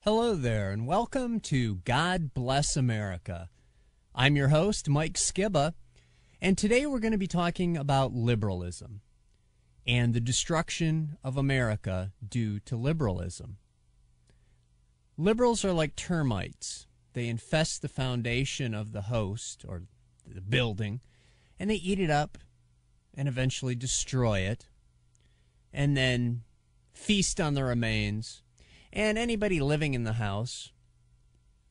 Hello there, and welcome to God Bless America. I'm your host, Mike Skiba, and today we're going to be talking about liberalism and the destruction of America due to liberalism. Liberals are like termites. They infest the foundation of the host, or the building, and they eat it up and eventually destroy it, and then feast on the remains. And anybody living in the house,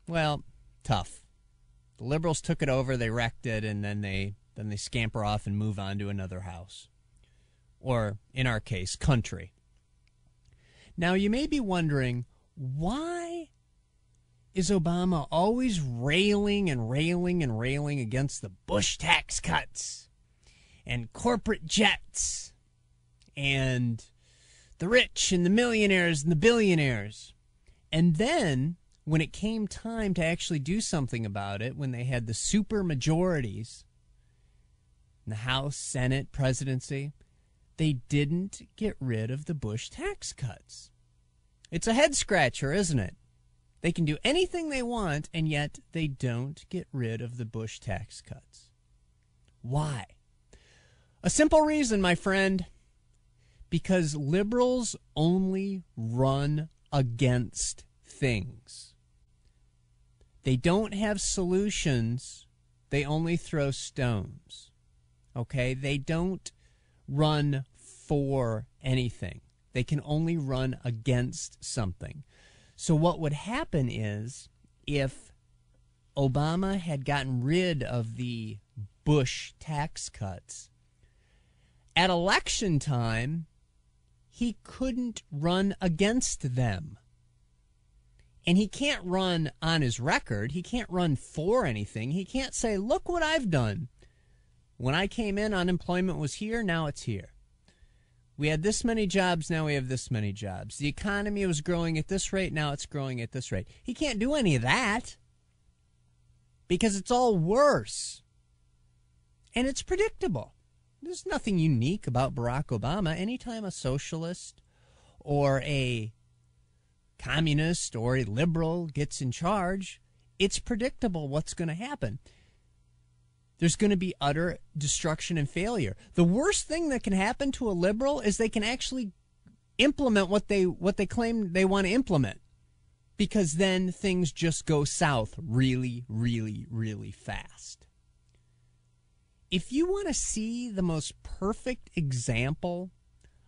well, tough. The liberals took it over, they wrecked it, and then they scamper off and move on to another house. Or, in our case, country. Now, you may be wondering, why is Obama always railing against the Bush tax cuts and corporate jets and the rich and the millionaires and the billionaires? And then, when it came time to actually do something about it, when they had the super majorities in the House, Senate, presidency, they didn't get rid of the Bush tax cuts. It's a head scratcher, isn't it? They can do anything they want, and yet they don't get rid of the Bush tax cuts. Why? A simple reason, my friend. Because liberals only run against things. They don't have solutions. They only throw stones. Okay? They don't run for anything. They can only run against something. So what would happen is, if Obama had gotten rid of the Bush tax cuts, at election time, he couldn't run against them. And he can't run on his record. He can't run for anything. He can't say, look what I've done. When I came in, unemployment was here, now it's here. We had this many jobs, now we have this many jobs. The economy was growing at this rate, now it's growing at this rate. He can't do any of that because it's all worse. And it's predictable. There's nothing unique about Barack Obama. Anytime a socialist or a communist or a liberal gets in charge, it's predictable what's going to happen. There's going to be utter destruction and failure. The worst thing that can happen to a liberal is they can actually implement what they claim they want to implement, because then things just go south really, really, really fast. If you want to see the most perfect example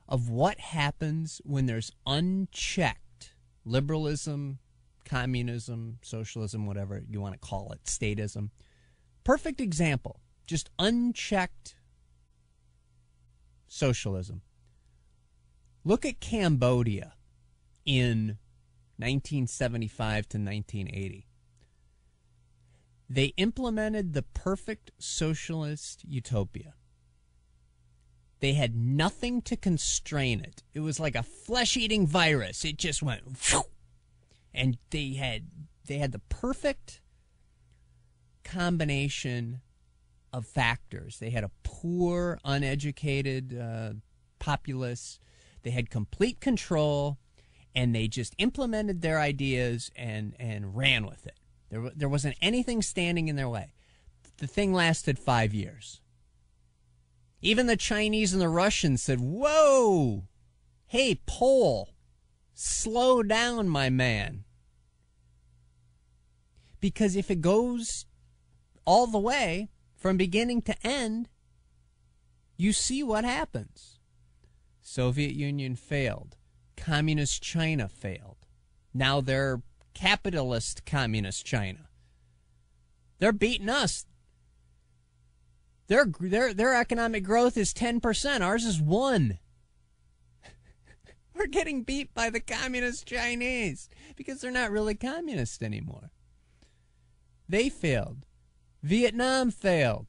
of what happens when there's unchecked liberalism, communism, socialism, whatever you want to call it, statism, perfect example, just unchecked socialism. Look at Cambodia in 1975 to 1980. They implemented the perfect socialist utopia. They had nothing to constrain it. It was like a flesh-eating virus. It just went, whew, and they had the perfect combination of factors. They had a poor, uneducated populace. They had complete control, and they just implemented their ideas and ran with it. There wasn't anything standing in their way. The thing lasted 5 years. Even the Chinese and the Russians said, whoa, hey, Pole, slow down, my man. Because if it goes all the way from beginning to end, you see what happens. Soviet Union failed. Communist China failed. Now they're capitalist communist China. They're beating us. Their economic growth is 10%. Ours is 1%. We're getting beat by the communist Chinese because they're not really communist anymore. They failed. Vietnam failed.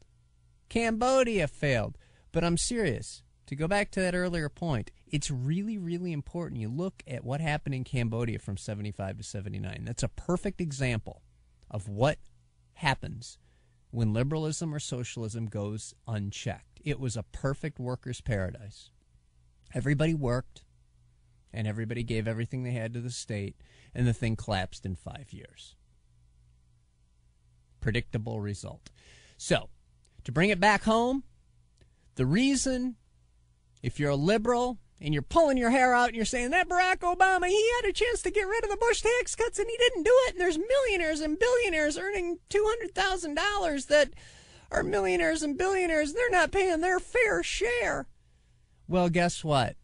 Cambodia failed. But I'm serious. To go back to that earlier point, it's really, really important you look at what happened in Cambodia from 75 to 79. That's a perfect example of what happens when liberalism or socialism goes unchecked. It was a perfect workers' paradise. Everybody worked, and everybody gave everything they had to the state, and the thing collapsed in 5 years. Predictable result. So, to bring it back home, the reason, if you're a liberal and you're pulling your hair out and you're saying that Barack Obama, he had a chance to get rid of the Bush tax cuts and he didn't do it, and there's millionaires and billionaires earning $200,000 that are millionaires and billionaires, they're not paying their fair share. Well, guess what?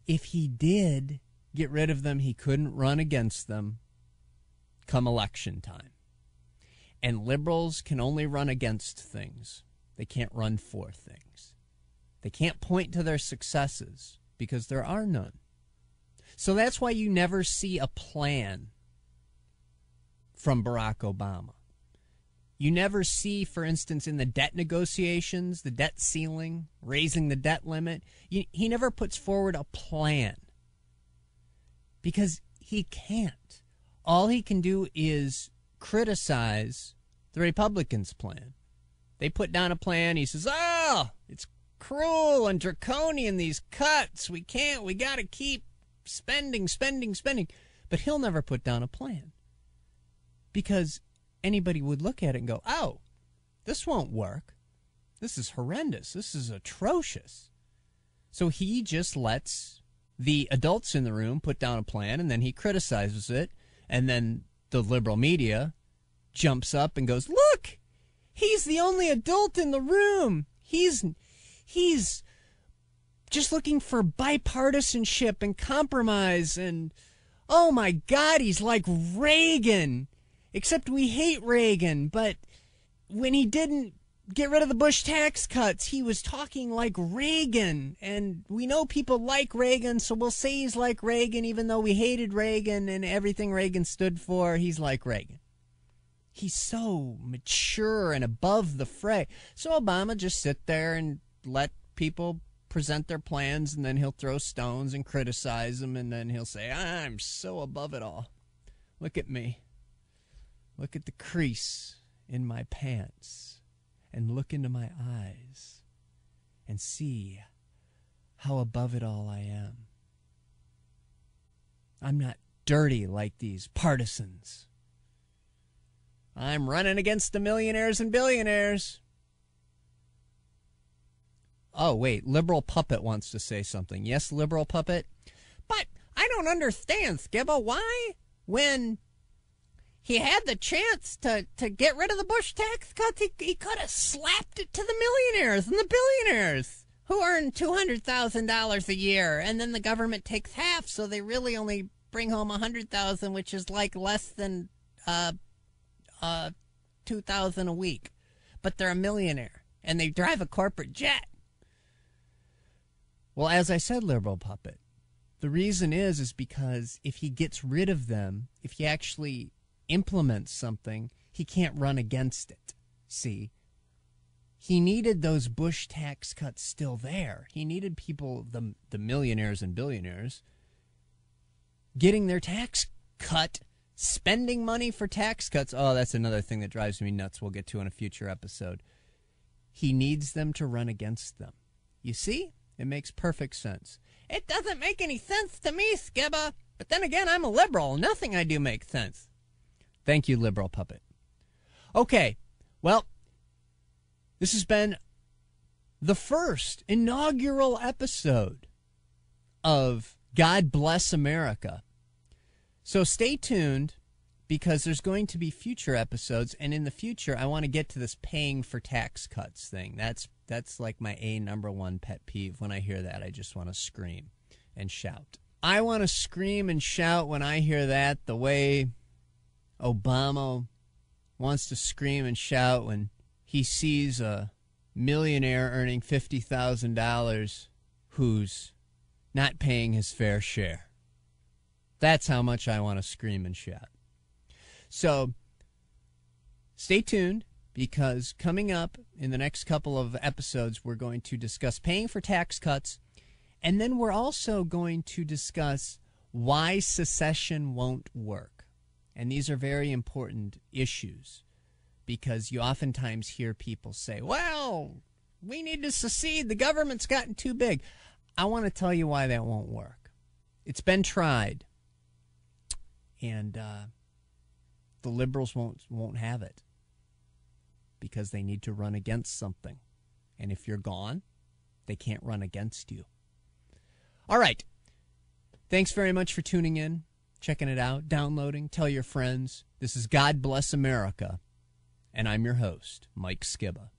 If he did get rid of them, he couldn't run against them come election time. And liberals can only run against things. They can't run for things. They can't point to their successes because there are none. So that's why you never see a plan from Barack Obama. You never see, for instance, in the debt negotiations, the debt ceiling, raising the debt limit, he never puts forward a plan because he can't. All he can do is criticize the Republicans' plan. They put down a plan. He says, oh, it's cruel and draconian, these cuts. We got to keep spending. But he'll never put down a plan because anybody would look at it and go, oh, this won't work. This is horrendous. This is atrocious. So he just lets the adults in the room put down a plan, and then he criticizes it, and then the liberal media jumps up and goes, look, he's the only adult in the room. He's just looking for bipartisanship and compromise, and oh my God, he's like Reagan. Except we hate Reagan, but when he didn't get rid of the Bush tax cuts, he was talking like Reagan. And we know people like Reagan, so we'll say he's like Reagan, even though we hated Reagan and everything Reagan stood for, he's like Reagan. He's so mature and above the fray. So Obama just sit there and let people present their plans, and then he'll throw stones and criticize them, and then he'll say, I'm so above it all. Look at me. Look at the crease in my pants, and look into my eyes, and see how above it all I am. I'm not dirty like these partisans. I'm running against the millionaires and billionaires. Oh, wait, Liberal Puppet wants to say something. Yes, Liberal Puppet? But I don't understand, Skibba. Why, when he had the chance to get rid of the Bush tax cuts, he could have slapped it to the millionaires and the billionaires who earn $200,000 a year, and then the government takes half, so they really only bring home $100,000, which is like less than $2,000 a week. But they're a millionaire, and they drive a corporate jet. Well, as I said, Liberal Puppet, the reason is because if he gets rid of them, if he actually implements something, he can't run against it. See, he needed those Bush tax cuts still there. He needed people, the millionaires and billionaires, getting their tax cut, spending money for tax cuts. Oh, that's another thing that drives me nuts we'll get to in a future episode. He needs them to run against them. You see? It makes perfect sense. It doesn't make any sense to me, Skibba. But then again, I'm a liberal. Nothing I do makes sense. Thank you, Liberal Puppet. Okay, well, this has been the first inaugural episode of God Bless America. So stay tuned, because there's going to be future episodes, and in the future, I want to get to this paying for tax cuts thing. That's like my number one pet peeve. When I hear that, I just want to scream and shout. I want to scream and shout when I hear that, the way Obama wants to scream and shout when he sees a millionaire earning $50,000 who's not paying his fair share. That's how much I want to scream and shout. So stay tuned, because coming up in the next couple of episodes, we're going to discuss paying for tax cuts, and then we're also going to discuss why secession won't work. And these are very important issues, because you oftentimes hear people say, well, we need to secede. The government's gotten too big. I want to tell you why that won't work. It's been tried, and the liberals won't have it because they need to run against something. And if you're gone, they can't run against you. All right. Thanks very much for tuning in, checking it out, downloading. Tell your friends. This is God Bless America, and I'm your host, Mike Skiba.